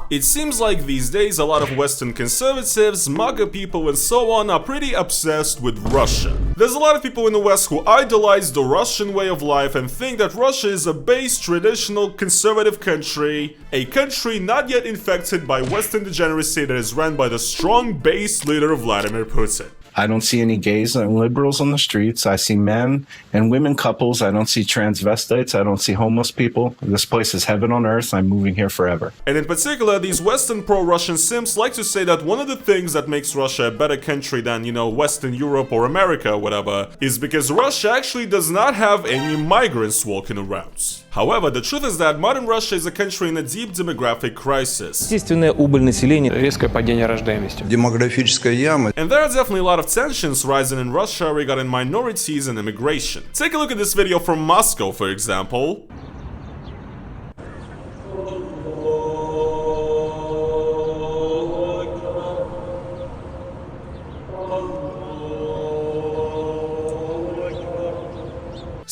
It seems like these days a lot of Western conservatives, MAGA people and so on are pretty obsessed with Russia. There's a lot of people in the West who idolize the Russian way of life and think that Russia is a base, traditional, conservative country, a country not yet infected by Western degeneracy that is run by the strong base leader Vladimir Putin. I don't see any gays and liberals on the streets. I see men and women couples. I don't see transvestites. I don't see homeless people. This place is heaven on earth. I'm moving here forever. And in particular, these Western pro-Russian simps like to say that one of the things that makes Russia a better country than, you know, Western Europe or America or whatever, is because Russia actually does not have any migrants walking around. However, the truth is that modern Russia is a country in a deep demographic crisis. Естественная убыль населения, резкое падение рождаемости. Демографическая яма. And there are definitely a lot of tensions rising in Russia regarding minorities and immigration. Take a look at this video from Moscow, for example.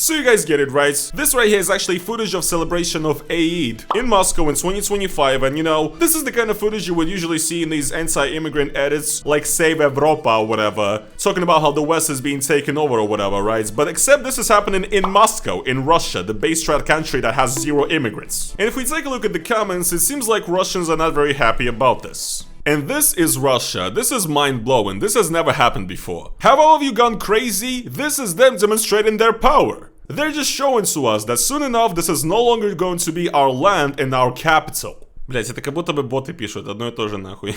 So you guys get it, right? This right here is actually footage of celebration of Eid in Moscow in 2025, and you know, this is the kind of footage you would usually see in these anti-immigrant edits like Save Europa or whatever, talking about how the West is being taken over or whatever, right? But except this is happening in Moscow, in Russia, the base-strat country that has 0 immigrants. And if we take a look at the comments, it seems like Russians are not very happy about this. And this is Russia. This is mind-blowing. This has never happened before. Have all of you gone crazy? This is them demonstrating their power. They're just showing to us that soon enough this is no longer going to be our land and our capital. Блять, это как будто бы боты пишут, одно и то же нахуй.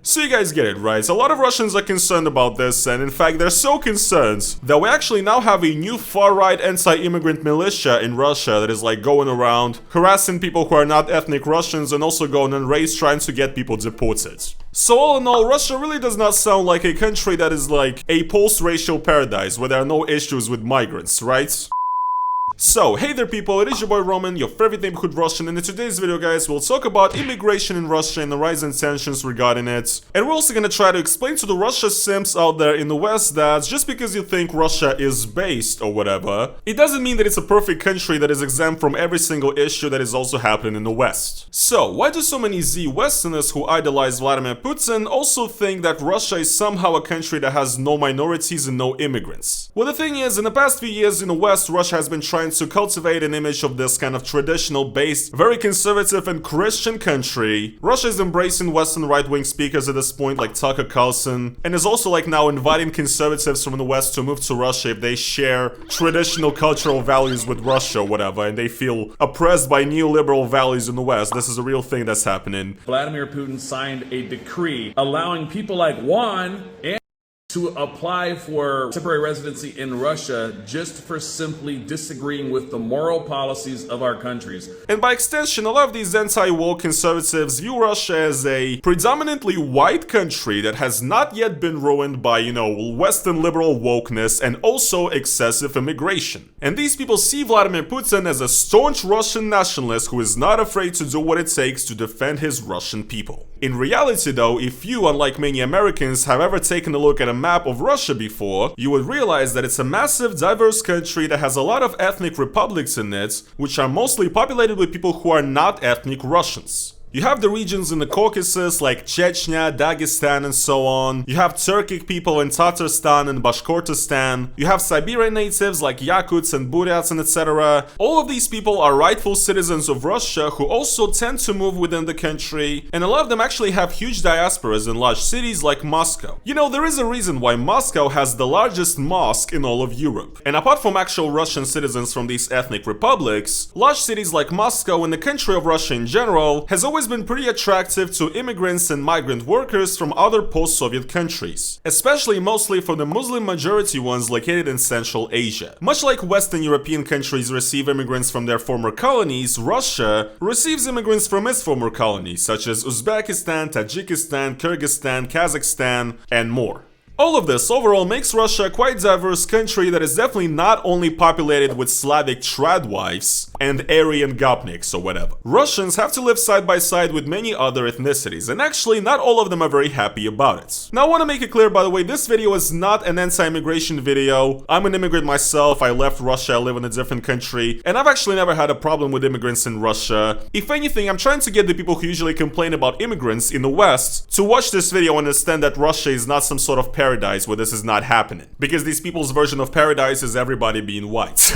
So you guys get it, right? A lot of Russians are concerned about this, and in fact they're so concerned that we actually now have a new far-right anti-immigrant militia in Russia that is like going around harassing people who are not ethnic Russians and also going on raids trying to get people deported. So all in all, Russia really does not sound like a country that is like a post-racial paradise where there are no issues with migrants, right? So, hey there people, it is your boy Roman, your favorite neighborhood Russian, and in today's video guys, we'll talk about immigration in Russia and the rising tensions regarding it. And we're also gonna try to explain to the Russia simps out there in the West that just because you think Russia is based or whatever, it doesn't mean that it's a perfect country that is exempt from every single issue that is also happening in the West. So, why do so many Z-Westerners who idolize Vladimir Putin also think that Russia is somehow a country that has no minorities and no immigrants? Well, the thing is, in the past few years in the West, Russia has been trying to cultivate an image of this kind of traditional based, very conservative and Christian country. Russia is embracing Western right-wing speakers at this point like Tucker Carlson, and is also like now inviting conservatives from the West to move to Russia if they share traditional cultural values with Russia or whatever, and they feel oppressed by neoliberal values in the West. This is a real thing that's happening. Vladimir Putin signed a decree allowing people like Juan and to apply for temporary residency in Russia just for simply disagreeing with the moral policies of our countries. And by extension, a lot of these anti-woke conservatives view Russia as a predominantly white country that has not yet been ruined by, you know, Western liberal wokeness and also excessive immigration. And these people see Vladimir Putin as a staunch Russian nationalist who is not afraid to do what it takes to defend his Russian people. In reality though, if you, unlike many Americans, have ever taken a look at a map of Russia before, you would realize that it's a massive, diverse country that has a lot of ethnic republics in it, which are mostly populated with people who are not ethnic Russians. You have the regions in the Caucasus like Chechnya, Dagestan and so on. You have Turkic people in Tatarstan and Bashkortostan. You have Siberian natives like Yakuts and Buryats and etc. All of these people are rightful citizens of Russia who also tend to move within the country, and a lot of them actually have huge diasporas in large cities like Moscow. You know, there is a reason why Moscow has the largest mosque in all of Europe. And apart from actual Russian citizens from these ethnic republics, large cities like Moscow and the country of Russia in general has always been pretty attractive to immigrants and migrant workers from other post-Soviet countries, especially mostly from the Muslim majority ones located in Central Asia. Much like Western European countries receive immigrants from their former colonies, Russia receives immigrants from its former colonies, such as Uzbekistan, Tajikistan, Kyrgyzstan, Kazakhstan, and more. All of this overall makes Russia a quite diverse country that is definitely not only populated with Slavic tradwives and Aryan gopniks or whatever. Russians have to live side by side with many other ethnicities, and actually not all of them are very happy about it. Now I want to make it clear, by the way, this video is not an anti-immigration video. I'm an immigrant myself, I left Russia, I live in a different country, and I've actually never had a problem with immigrants in Russia. If anything, I'm trying to get the people who usually complain about immigrants in the West to watch this video and understand that Russia is not some sort of paradise where this is not happening. Because these people's version of paradise is everybody being white.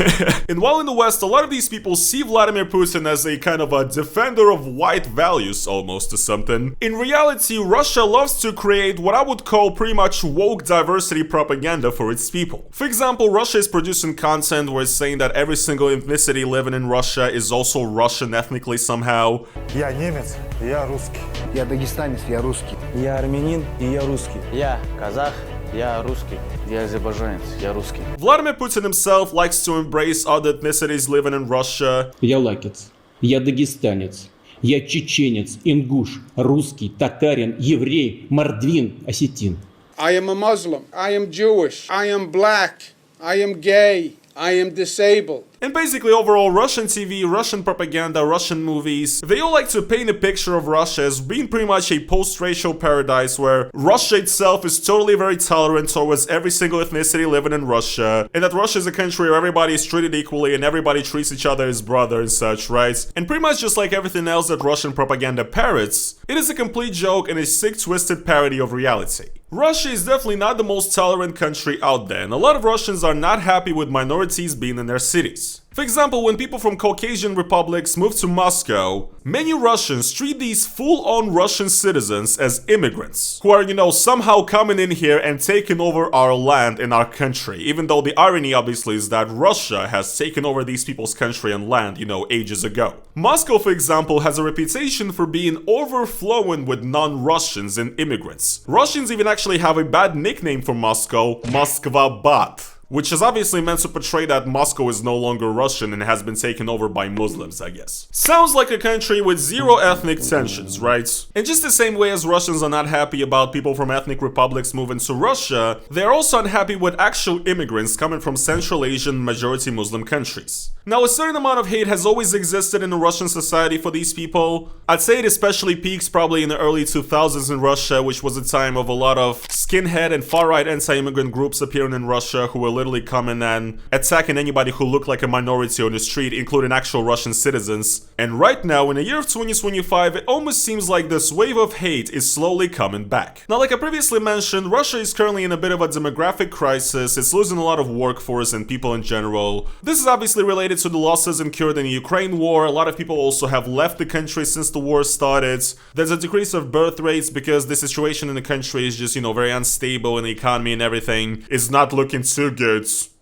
And while in the West, a lot of these people see Vladimir Putin as a kind of a defender of white values almost or something, in reality, Russia loves to create what I would call pretty much woke diversity propaganda for its people. For example, Russia is producing content where it's saying that every single ethnicity living in Russia is also Russian ethnically somehow. Я немец, я русский. Я дагестанец, я русский. Я армянин, и я русский. Я казах, я русский. Я азербайджанец, я русский. Vladimir Putin himself likes to embrace other ethnicities living in Russia. Я лакец, я дагестанец, я чеченец, ингуш, русский, татарин, еврей, мордвин, осетин. I am a Muslim, I am Jewish, I am black, I am gay, I am disabled. And basically overall, Russian TV, Russian propaganda, Russian movies, they all like to paint a picture of Russia as being pretty much a post-racial paradise where Russia itself is totally very tolerant towards every single ethnicity living in Russia, and that Russia is a country where everybody is treated equally and everybody treats each other as brother and such, right? And pretty much just like everything else that Russian propaganda parrots, it is a complete joke and a sick, twisted parody of reality. Russia is definitely not the most tolerant country out there, and a lot of Russians are not happy with minorities being in their cities. For example, when people from Caucasian republics move to Moscow, many Russians treat these full-on Russian citizens as immigrants, who are, somehow coming in here and taking over our land and our country, even though the irony obviously is that Russia has taken over these people's country and land, ages ago. Moscow, for example, has a reputation for being overflowing with non-Russians and immigrants. Russians even actually have a bad nickname for Moscow, Moskva-Bat, which is obviously meant to portray that Moscow is no longer Russian and has been taken over by Muslims, I guess. Sounds like a country with zero ethnic tensions, right? And just the same way as Russians are not happy about people from ethnic republics moving to Russia, they're also unhappy with actual immigrants coming from Central Asian majority Muslim countries. Now, a certain amount of hate has always existed in the Russian society for these people. I'd say it especially peaks probably in the early 2000s in Russia, which was a time of a lot of skinhead and far-right anti-immigrant groups appearing in Russia who were literally coming and attacking anybody who looked like a minority on the street, including actual Russian citizens. And right now, in the year of 2025, it almost seems like this wave of hate is slowly coming back. Now, like I previously mentioned, Russia is currently in a bit of a demographic crisis. It's losing a lot of workforce and people in general. This is obviously related to the losses incurred in the Ukraine war. A lot of people also have left the country since the war started. There's a decrease of birth rates because the situation in the country is just, very unstable, and the economy and everything is not looking too good.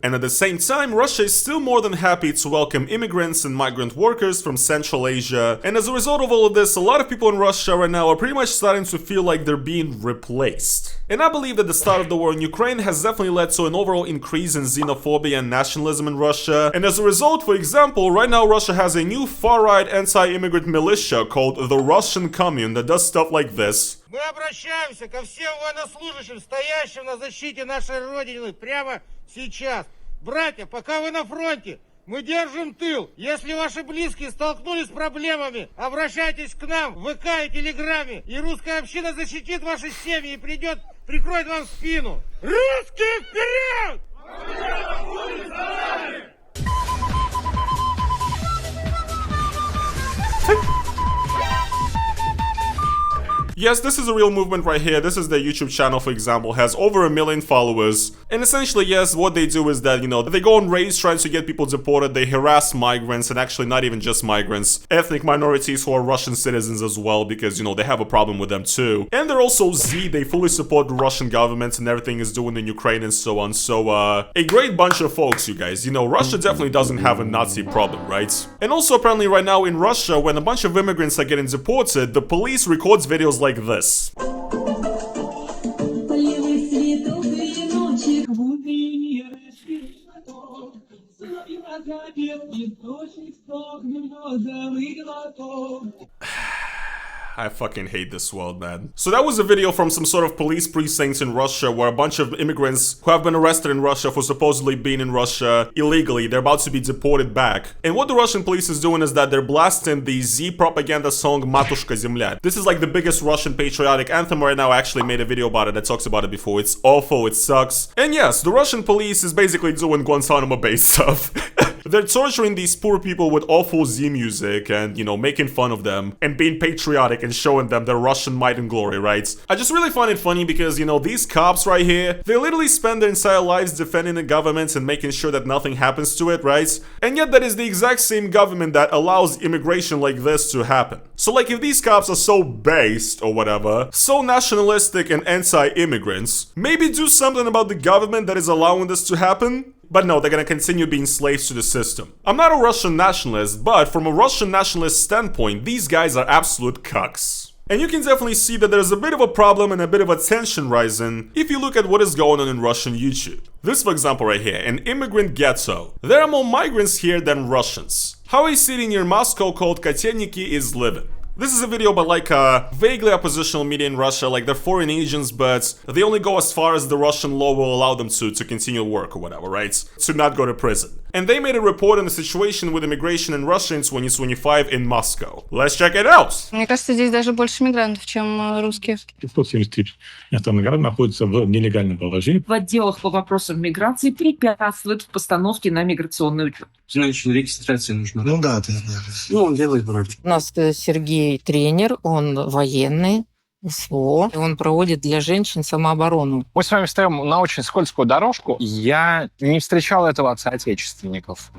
And at the same time, Russia is still more than happy to welcome immigrants and migrant workers from Central Asia. And as a result of all of this, a lot of people in Russia right now are pretty much starting to feel like they're being replaced. And I believe that the start of the war in Ukraine has definitely led to an overall increase in xenophobia and nationalism in Russia. And as a result, for example, right now Russia has a new far-right anti-immigrant militia called the Russian Commune that does stuff like this. Мы обращаемся ко всем военнослужащим, стоящим на защите нашей Родины прямо сейчас. Братья, пока вы на фронте, мы держим тыл. Если ваши близкие столкнулись с проблемами, обращайтесь к нам в ВК и Телеграме. И русская община защитит ваши семьи и придет, прикроет вам спину. Русские вперед! Yes, this is a real movement right here. This is their YouTube channel, for example, has over 1 million followers. And essentially, yes, what they do is that, they go on raids trying to get people deported. They harass migrants, and actually not even just migrants, ethnic minorities who are Russian citizens as well, because, they have a problem with them too. And they're also Z, they fully support the Russian government and everything is doing in Ukraine and so on. So, a great bunch of folks, you guys. Russia definitely doesn't have a Nazi problem, right? And also, apparently right now in Russia, when a bunch of immigrants are getting deported, the police records videos like this. I fucking hate this world, man. So that was a video from some sort of police precincts in Russia where a bunch of immigrants who have been arrested in Russia for supposedly being in Russia illegally, they're about to be deported back. And what the Russian police is doing is that they're blasting the Z propaganda song Matushka Zemlya. This is like the biggest Russian patriotic anthem right now. I actually made a video about it that talks about it before. It's awful, it sucks. And yes, the Russian police is basically doing Guantanamo-based stuff. They're torturing these poor people with awful Z music and, you know, making fun of them and being patriotic and showing them their Russian might and glory, right? I just really find it funny because, you know, these cops right here, they literally spend their entire lives defending the government and making sure that nothing happens to it, right? And yet that is the exact same government that allows immigration like this to happen. So like if these cops are so based or whatever, so nationalistic and anti-immigrants, maybe do something about the government that is allowing this to happen? But no, they're gonna continue being slaves to the system. I'm not a Russian nationalist, but from a Russian nationalist standpoint, these guys are absolute cucks. And you can definitely see that there's a bit of a problem and a bit of a tension rising if you look at what is going on in Russian YouTube. This, for example, right here, an immigrant ghetto. There are more migrants here than Russians. How a city near Moscow called Kotelniki is living. This is a video about like a vaguely oppositional media in Russia, like they're foreign agents, but they only go as far as the Russian law will allow them to continue work or whatever, right? To not go to prison. And they made a report on the situation with immigration in Russia in 2025 in Moscow. Let's check it out! Мне кажется, здесь даже больше мигрантов, чем русских. 170 тысяч иностранных находятся в нелегальном положении. В отделах по вопросам миграции препятствуют постановке на миграционный учет. Значит, регистрация нужна. Ну да, Ну, он делает вроде. У нас Сергей тренер, он военный, СВО. Он проводит для женщин самооборону. Мы с вами стоим на очень скользкую дорожку. Я не встречал этого от соотечественников.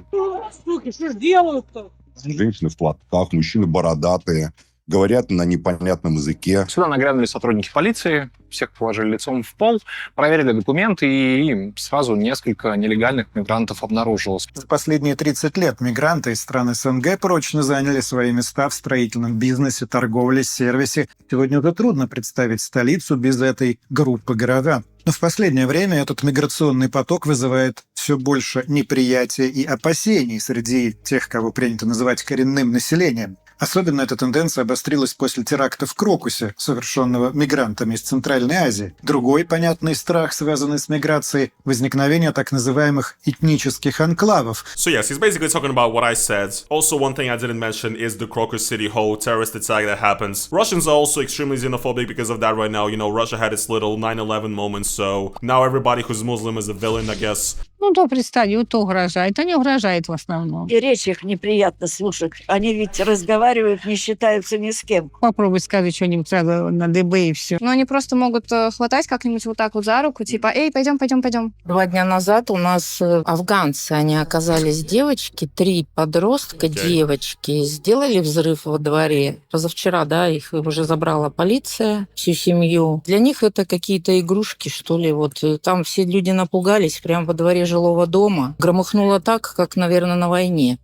Суки, что ж делают-то? Женщины в платках, мужчины бородатые, говорят на непонятном языке. Сюда нагрянули сотрудники полиции, всех положили лицом в пол, проверили документы, и сразу несколько нелегальных мигрантов обнаружилось. За последние 30 лет мигранты из стран СНГ прочно заняли свои места в строительном бизнесе, торговле, сервисе. Сегодня уже трудно представить столицу без этой группы горожан. Но в последнее время этот миграционный поток вызывает все больше неприятия и опасений среди тех, кого принято называть коренным населением. Особенно эта тенденция обострилась после теракта в Крокусе, совершенного мигрантами из Центральной Азии. Другой понятный страх, связанный с миграцией – возникновение так называемых этнических анклавов. So yes, he's basically talking about what I said. Also, one thing I didn't mention is the Crocus City Hall terrorist attack that happens. Russians are also extremely xenophobic because of that right now. You know, Russia had its little 9/11 moment, so now everybody who's Muslim is a villain, I guess. Ну, то пристают, то угрожают. Они угрожают в основном. И речь их неприятно слушать. Они ведь разговаривают, не считаются ни с кем. Попробуй сказать что-нибудь сразу на ДБ и все. Но они просто могут хватать как-нибудь вот так вот за руку, типа, эй, пойдем, пойдем, пойдем. 2 дня назад у нас афганцы, они оказались девочки, 3 подростка, девочки, сделали взрыв во дворе. Позавчера, да, их уже забрала полиция, всю семью. Для них это какие-то игрушки, что ли. Вот там все люди напугались, прямо во дворе жилого дома. Громыхнуло так, как, наверное, на войне.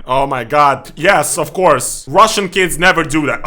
Oh my god. Yes, of course. Russian kids never do that.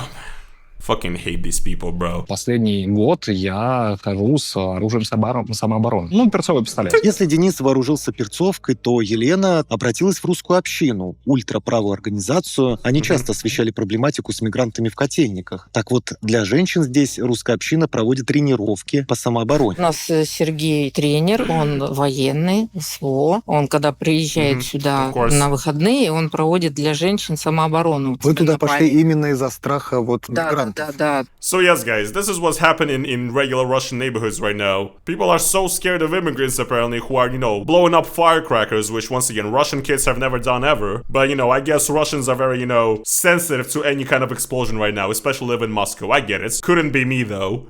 Fucking hate these people, bro. Последний год я хожу с оружием самообороны. Ну, перцовый пистолет. Если Денис вооружился перцовкой, то Елена обратилась в русскую общину, ультраправую организацию. Они часто освещали проблематику с мигрантами в котельниках. Так вот, для женщин здесь русская община проводит тренировки по самообороне. У нас Сергей тренер, он военный, СВО. Он, когда приезжает сюда на выходные, он проводит для женщин самооборону. Вы туда пошли именно из-за страха мигрантов? Да. So yes, guys, this is what's happening in regular Russian neighborhoods right now. People are so scared of immigrants, apparently, who are, you know, blowing up firecrackers, which, once again, Russian kids have never done ever. But, you know, I guess Russians are very, you know, sensitive to any kind of explosion right now, especially live in Moscow. I get it. Couldn't be me, though.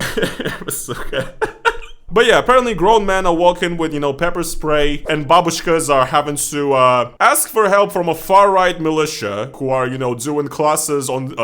But yeah, apparently grown men are walking with, you know, pepper spray, and babushkas are having to ask for help from a far-right militia who are, you know, doing classes on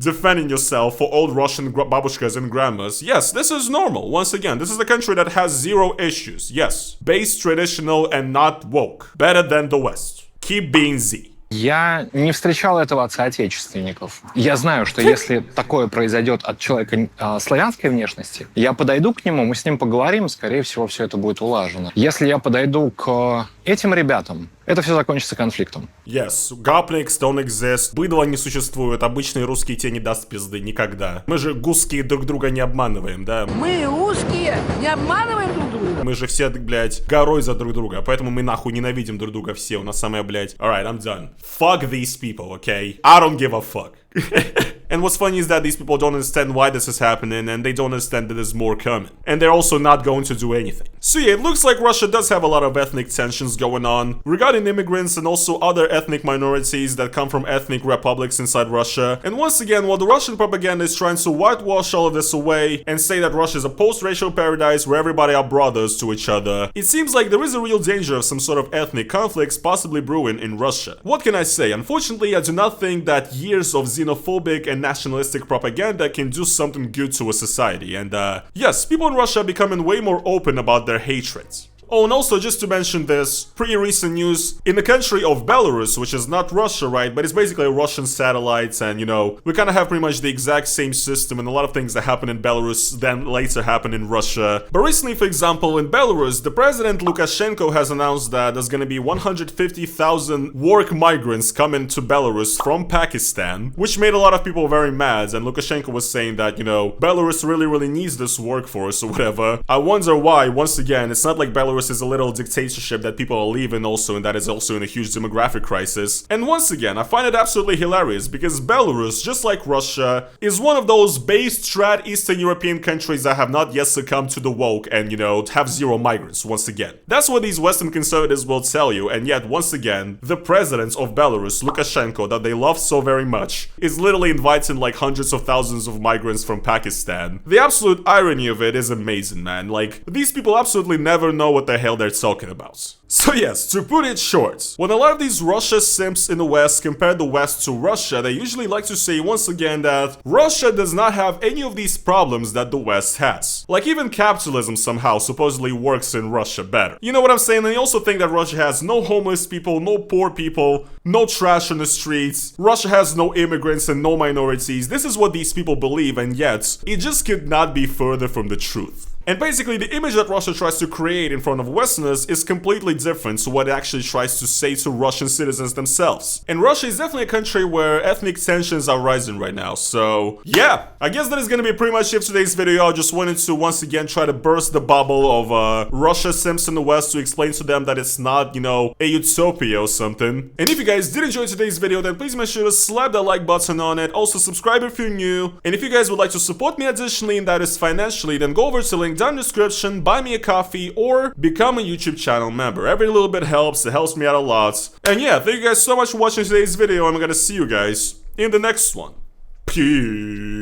defending yourself for old Russian babushkas and grandmas. Yes, this is normal. Once again, this is a country that has 0 issues. Yes, base, traditional, and not woke. Better than the West. Keep being Z. Я не встречал этого от соотечественников. Я знаю, что если такое произойдет от человека славянской внешности, я подойду к нему, мы с ним поговорим, скорее всего, все это будет улажено. Если я подойду к этим ребятам, это все закончится конфликтом. Yes, гопникс don't exist, быдло не существует, обычный русский тебе не даст пизды никогда. Мы же гусские друг друга не обманываем, да? Мы русские, не обманываем друг друга. Мы же все, блядь, горой за друг друга, поэтому мы нахуй ненавидим друг друга все, у нас самое, блядь. Alright, I'm done. Fuck these people, okay? I don't give a fuck. And what's funny is that these people don't understand why this is happening, and they don't understand that there's more coming. And they're also not going to do anything. So yeah, it looks like Russia does have a lot of ethnic tensions going on regarding immigrants and also other ethnic minorities that come from ethnic republics inside Russia. And once again, while the Russian propaganda is trying to whitewash all of this away and say that Russia is a post-racial paradise where everybody are brothers to each other, it seems like there is a real danger of some sort of ethnic conflicts possibly brewing in Russia. What can I say? Unfortunately, I do not think that years of xenophobic and nationalistic propaganda can do something good to a society. And yes, people in Russia are becoming way more open about their hatred. Oh, and also just to mention this, pretty recent news, in the country of Belarus, which is not Russia, right, but it's basically a Russian satellite, and you know, we kind of have pretty much the exact same system, and a lot of things that happen in Belarus then later happen in Russia. But recently, for example, in Belarus, the president Lukashenko has announced that there's gonna be 150,000 work migrants coming to Belarus from Pakistan, which made a lot of people very mad, and Lukashenko was saying that, you know, Belarus really needs this workforce or whatever. I wonder why, once again, it's not like Belarus is a little dictatorship that people are leaving also, and that is also in a huge demographic crisis. And once again, I find it absolutely hilarious because Belarus, just like Russia, is one of those base strat Eastern European countries that have not yet succumbed to the woke and, you know, have zero migrants once again. That's what these Western conservatives will tell you, and yet once again, the president of Belarus, Lukashenko, that they love so very much, is literally inviting like hundreds of thousands of migrants from Pakistan. The absolute irony of it is amazing, man. Like, these people absolutely never know what the hell they're talking about. So yes, to put it short, when a lot of these Russia simps in the West compare the West to Russia, they usually like to say once again that Russia does not have any of these problems that the West has. Like even capitalism somehow supposedly works in Russia better. You know what I'm saying? And they also think that Russia has no homeless people, no poor people, no trash on the streets. Russia has no immigrants and no minorities. This is what these people believe, and yet it just could not be further from the truth. And basically, the image that Russia tries to create in front of Westerners is completely different to what it actually tries to say to Russian citizens themselves. And Russia is definitely a country where ethnic tensions are rising right now. So, yeah, I guess that is gonna be pretty much it for today's video. I just wanted to once again try to burst the bubble of Russia simps in the West to explain to them that it's not, you know, a utopia or something. And if you guys did enjoy today's video, then please make sure to slap that like button on it. Also, subscribe if you're new. And if you guys would like to support me additionally, and that is financially, then go over to the link down in the description, buy me a coffee, or become a YouTube channel member. Every little bit helps, it helps me out a lot. And yeah, thank you guys so much for watching today's video, and I'm gonna see you guys in the next one. Peace.